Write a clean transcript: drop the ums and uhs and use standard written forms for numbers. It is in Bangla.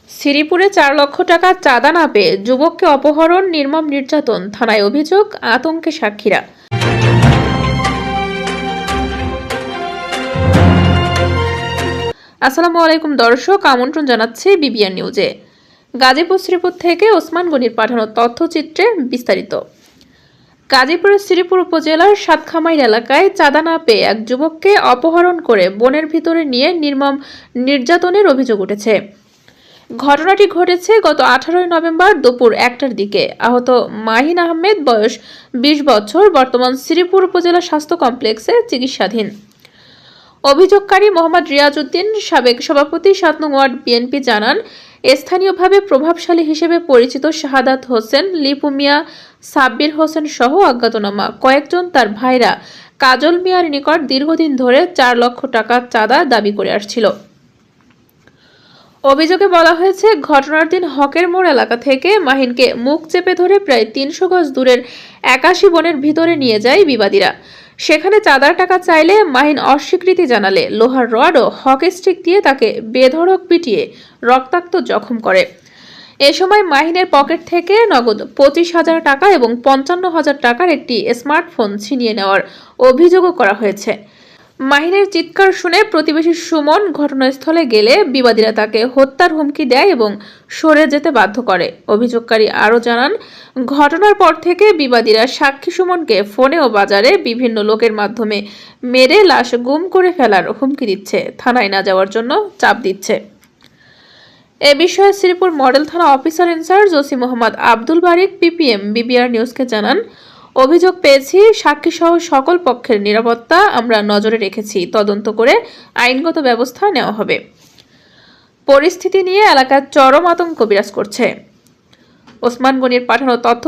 শ্রীপুরে ৪ লক্ষ টাকা চাঁদা না পেয়ে যুবককে অপহরণ, নির্মম নির্যাতন, থানায় অভিযোগ, আতঙ্কে সাক্ষীরা। আসসালামু আলাইকুম দর্শক, আমন্ত্রণ জানাচ্ছি বিবিআর নিউজে। গাজীপুর শ্রীপুর থেকে ওসমান গনির পাঠানো তথ্যচিত্রে বিস্তারিত। গাজীপুরের শ্রীপুর উপজেলার সাতখামাইল এলাকায় চাঁদা না পেয়ে এক যুবককে অপহরণ করে বনের ভিতরে নিয়ে নির্মম নির্যাতনের অভিযোগ উঠেছে। ঘটনাটি ঘটেছে গত 18 নভেম্বর দুপুর 1টার দিকে। আহত মাহিন আহমেদ, বয়স 20 বছর, বর্তমান শ্রীপুর উপজেলা স্বাস্থ্য কমপ্লেক্সে চিকিৎসাধীন। অভিযোগকারী মোহাম্মদ রিয়াজ উদ্দিন, সাবেক সভাপতি 7 নং ওয়ার্ড বিএনপি, জানান স্থানীয়ভাবে প্রভাবশালী হিসেবে পরিচিত শাহাদাত হোসেন, লিপু মিয়া, সাব্বির হোসেন সহ অজ্ঞাতনামা কয়েকজন তার ভাইরা কাজল মিয়ার নিকট দীর্ঘদিন ধরে 4 লক্ষ টাকা চাঁদা দাবি করে আসছিল। অভিযোগে বলা হয়েছে, ঘটনার দিন হকের মোড় এলাকা থেকে মাহিনকে মুখ চেপে ধরে প্রায় 300 গজ দূরের 81 বনের ভিতরে নিয়ে যায় বিবাদীরা। সেখানে চাঁদার টাকা চাইলে মাহিন অস্বীকৃতি জানালে লোহার রড ও হকি স্টিক দিয়ে তাকে বেধড়ক পিটিয়ে রক্তাক্ত জখম করে। এ সময় মাহিনের পকেট থেকে নগদ 25,000 টাকা এবং 55,000 টাকার একটি স্মার্টফোন ছিনিয়ে নেওয়ার অভিযোগও করা হয়েছে। মাহিনের চিৎকার শুনে প্রতিবেশী সুমন ঘটনাস্থলে গেলে বিবাদীরা তাকে হত্যার হুমকি দেয় এবং সরে যেতে বাধ্য করে। অভিযোগকারী আরও জানান, ঘটনার পর থেকে বিবাদীরা সাক্ষী সুমনকে ফোনে ও বাজারে বিভিন্ন লোকের মাধ্যমে মেরে লাশ গুম করে ফেলার হুমকি দিচ্ছে, থানায় না যাওয়ার জন্য চাপ দিচ্ছে। এ বিষয়ে শ্রীপুর মডেল থানা officer in charge OC Mohammad Abdul Barik PPM BBR নিউজকে জানান, অভিযোগ পেয়েছি, সাক্ষী সহ সকল পক্ষের নিরাপত্তা আমরা নজরে রেখেছি, তদন্ত করে আইনগত ব্যবস্থা নেওয়া হবে। পরিস্থিতি নিয়ে এলাকার চরম আতঙ্ক বিরাজ করছে। ওসমান গনির পাঠানো তথ্য